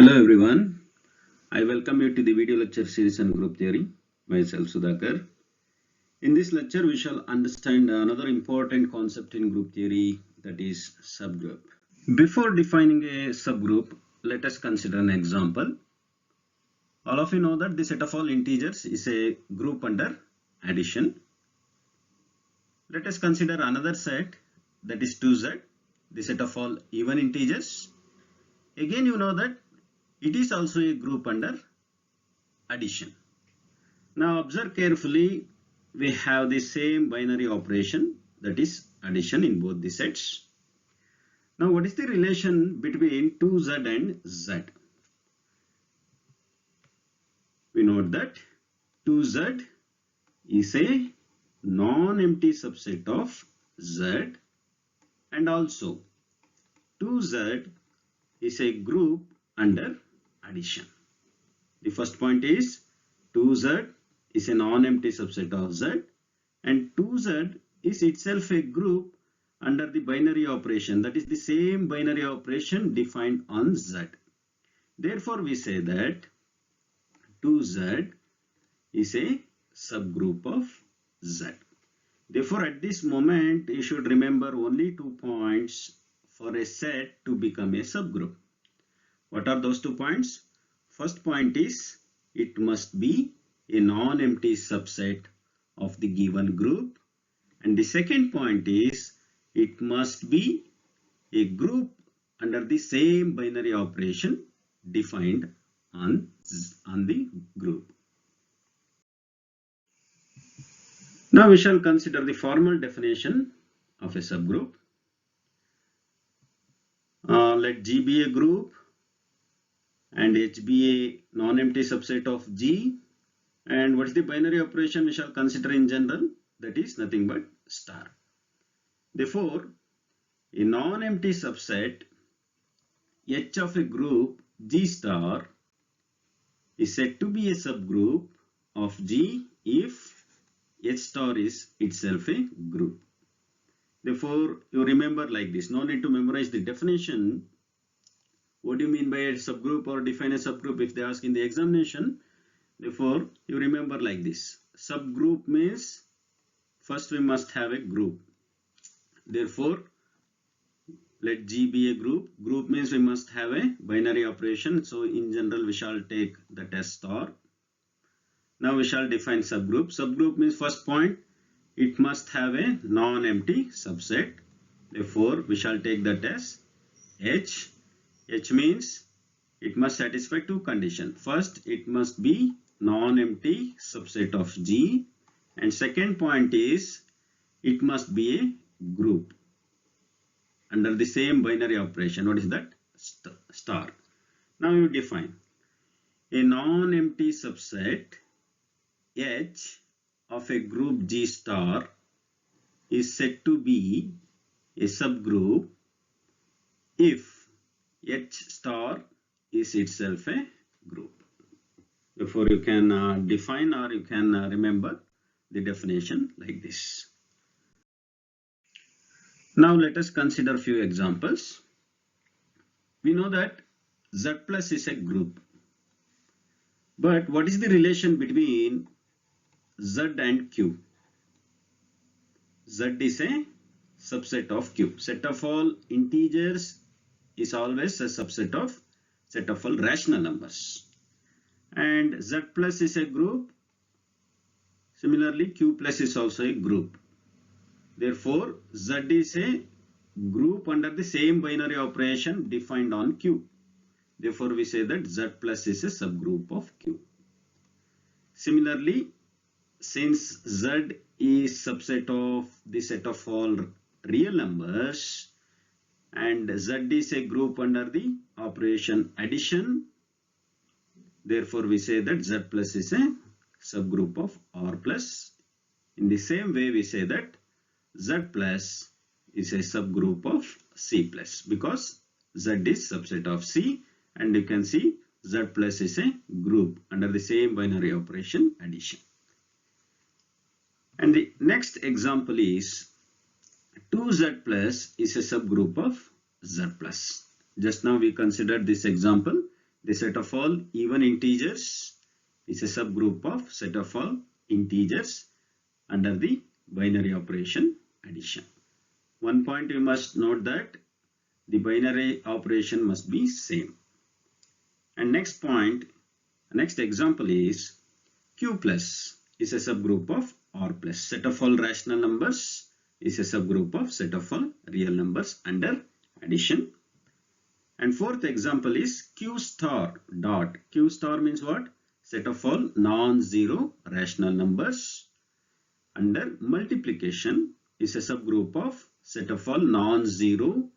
Hello everyone, I welcome you to the video lecture series on group theory. Myself Sudhakar. In this lecture we shall understand another important concept in group theory, that is subgroup. Before defining a subgroup, let us consider an example. All of you know that the set of all integers is a group under addition. Let us consider another set, that is 2z, the set of all even integers. Again you know that it is also a group under addition. Now observe carefully, we have the same binary operation, that is addition, in both the sets. Now what is the relation between 2z and z? We note that 2z is a non-empty subset of z, and also 2z is a group under addition. The first point is 2z is a non-empty subset of z, and 2z is itself a group under the binary operation, that is the same binary operation defined on z. Therefore we say that 2z is a subgroup of z. Therefore at this moment you should remember only 2 points for a set to become a subgroup. What are those 2 points? First point is it must be a non-empty subset of the given group, and the second point is it must be a group under the same binary operation defined on the group. Now we shall consider the formal definition of a subgroup. Let G be a group and H be a non-empty subset of G, and what is the binary operation we shall consider in general? That is nothing but star. Therefore, a non-empty subset H of a group G star is said to be a subgroup of G if H star is itself a group. Therefore, you remember like this, no need to memorize the definition. What do you mean by a subgroup, or define a subgroup if they ask in the examination? Therefore, you remember like this. Subgroup means first we must have a group. Therefore, let G be a group. Group means we must have a binary operation. So in general we shall take that as star. Now we shall define subgroup. Subgroup means first point, it must have a non-empty subset. Therefore, we shall take that as H. H means it must satisfy 2 conditions. First, it must be non-empty subset of G, and second point is it must be a group under the same binary operation. What is that? Star. Now you define a non-empty subset H of a group G star is said to be a subgroup if H star is itself a group. Therefore, you can define, or you can remember the definition like this. Now let us consider a few examples. We know that Z plus is a group. But what is the relation between Z and Q? Z is a subset of Q. Set of all integers is always a subset of set of all rational numbers. And Z plus is a group. Similarly, Q plus is also a group. Therefore, Z is a group under the same binary operation defined on Q. Therefore, we say that Z plus is a subgroup of Q. Similarly, since Z is subset of the set of all real numbers, and Z is a group under the operation addition, therefore we say that Z plus is a subgroup of R plus. In the same way we say that Z plus is a subgroup of C plus, because Z is subset of C, and you can see Z plus is a group under the same binary operation addition. And the next example is 2z plus is a subgroup of z plus. Just now we considered this example. The set of all even integers is a subgroup of set of all integers under the binary operation addition. One point you must note that the binary operation must be same. And next example is Q plus is a subgroup of R plus. Set of all rational numbers is a subgroup of set of all real numbers under addition. And fourth example is Q star dot. Q star means what? Set of all non-zero rational numbers under multiplication is a subgroup of set of all non-zero.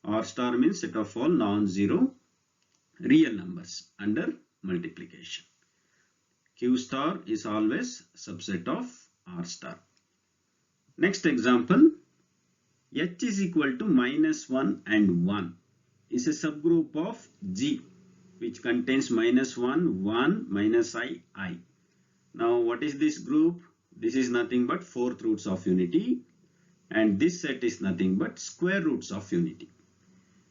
R star means set of all non-zero real numbers under multiplication. Q star is always subset of R star. Next example, H is equal to -1 and 1 is a subgroup of G which contains -1, 1, -I. Now what is this group? This is nothing but fourth roots of unity, and this set is nothing but square roots of unity.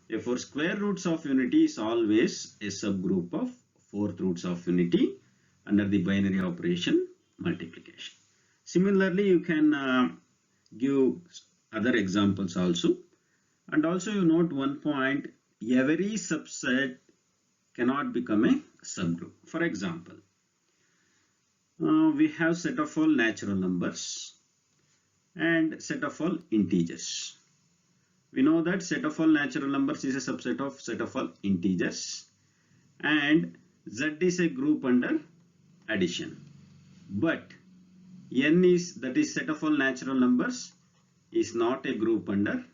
Therefore, square roots of unity is always a subgroup of fourth roots of unity under the binary operation multiplication. Similarly, you can give other examples also. And also you note one point, every subset cannot become a subgroup. For example, we have set of all natural numbers and set of all integers. We know that set of all natural numbers is a subset of set of all integers, and Z is a group under addition. But N is, that is set of all natural numbers, is not a group under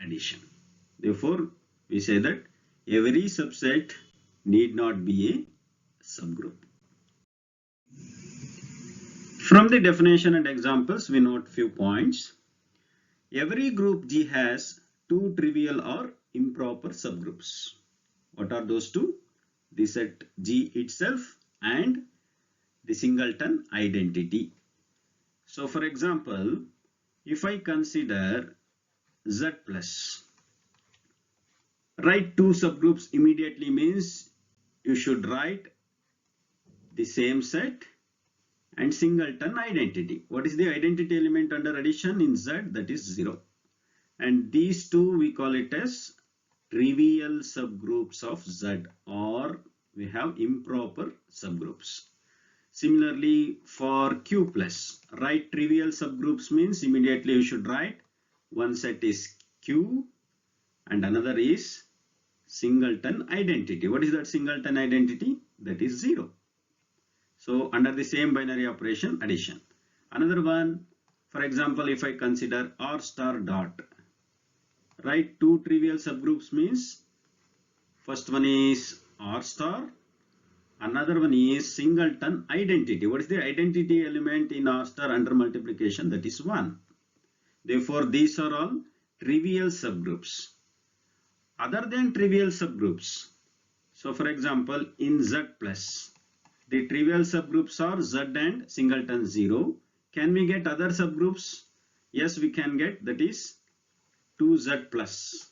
addition. Therefore, we say that every subset need not be a subgroup. From the definition and examples, we note few points. Every group G has two trivial or improper subgroups. What are those two? The set G itself and the singleton identity. So for example, if I consider Z plus, write two subgroups immediately means you should write the same set and singleton identity. What is the identity element under addition in Z? That is 0. And these two we call it as trivial subgroups of Z, or we have improper subgroups. Similarly, for Q plus, write trivial subgroups means immediately you should write one set is Q and another is singleton identity. What is that singleton identity? That is 0. So under the same binary operation addition. Another one, for example, if I consider R star dot, write two trivial subgroups means first one is R star, another one is singleton identity. What is the identity element in R star under multiplication? That is 1. Therefore, these are all trivial subgroups. Other than trivial subgroups, so for example, in Z plus, the trivial subgroups are Z and singleton 0. Can we get other subgroups? Yes, we can get. That is 2Z plus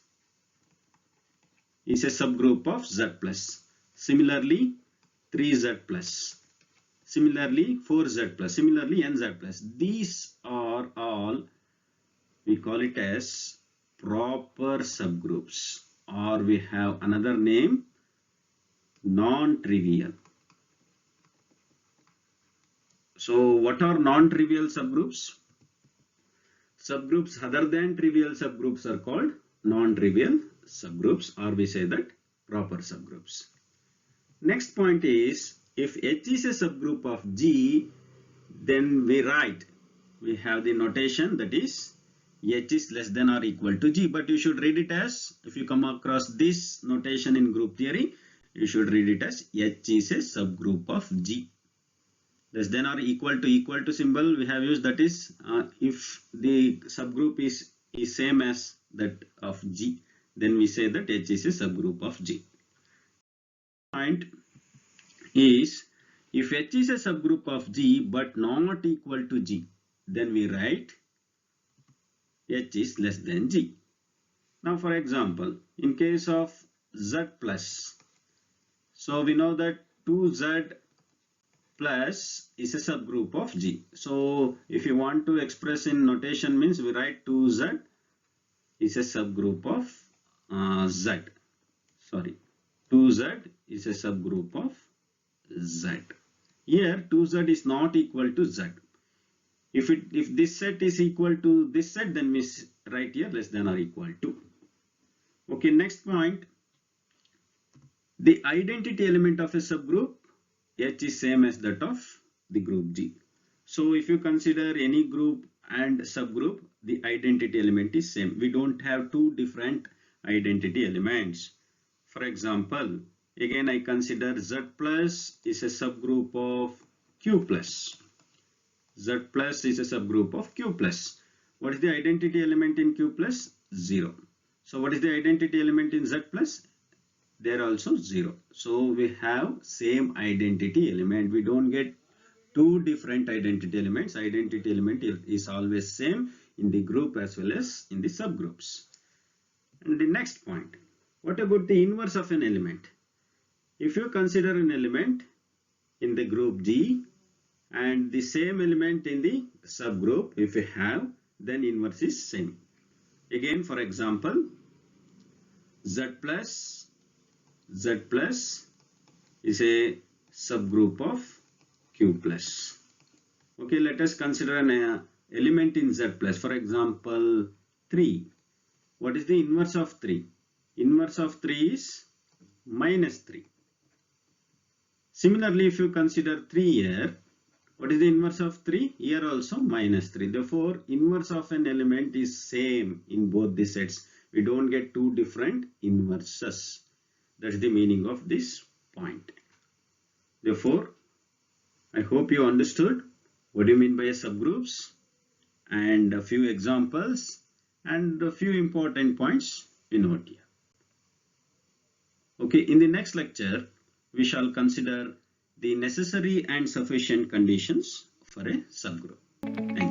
is a subgroup of Z plus. Similarly, 3Z plus. Similarly, 4Z plus. Similarly, NZ plus. These are all, we call it as proper subgroups, or we have another name, non-trivial. So what are non-trivial subgroups? Subgroups other than trivial subgroups are called non-trivial subgroups, or we say that proper subgroups. Next point is, if H is a subgroup of G, then we have the notation that is H is less than or equal to G, but you should read it as, if you come across this notation in group theory, you should read it as H is a subgroup of G. Less than or equal to symbol we have used, that is if the subgroup is same as that of G, then we say that H is a subgroup of G. Point is, if H is a subgroup of G but not equal to G, then we write H is less than G. Now for example, in case of Z plus, So we know that 2Z plus is a subgroup of G. So if you want to express in notation means we write 2Z is a subgroup of Z. Sorry, 2Z is a subgroup of Z. Here 2Z is not equal to Z. If this set is equal to this set, then we write here less than or equal to. Okay, next point. The identity element of a subgroup H is same as that of the group G. So if you consider any group and subgroup, the identity element is same. We don't have two different identity elements. For example, again I consider Z plus is a subgroup of Q plus. Z plus is a subgroup of Q plus. What is the identity element in Q plus? 0. So what is the identity element in Z plus? There also 0. So we have same identity element. We don't get two different identity elements. Identity element is always same in the group as well as in the subgroups. And the next point, what about the inverse of an element? If you consider an element in the group G and the same element in the subgroup, if you have, then inverse is same. Again, for example, Z plus is a subgroup of Q plus. Okay, let us consider an element in Z plus. For example, 3. What is the inverse of 3? Inverse of 3 is minus 3. Similarly, if you consider 3 here, what is the inverse of 3? Here also minus 3. Therefore, inverse of an element is same in both the sets. We don't get two different inverses. That's the meaning of this point. Therefore, I hope you understood what do you mean by subgroups and a few examples and a few important points we note here. Okay, in the next lecture, we shall consider the necessary and sufficient conditions for a subgroup. Thank you.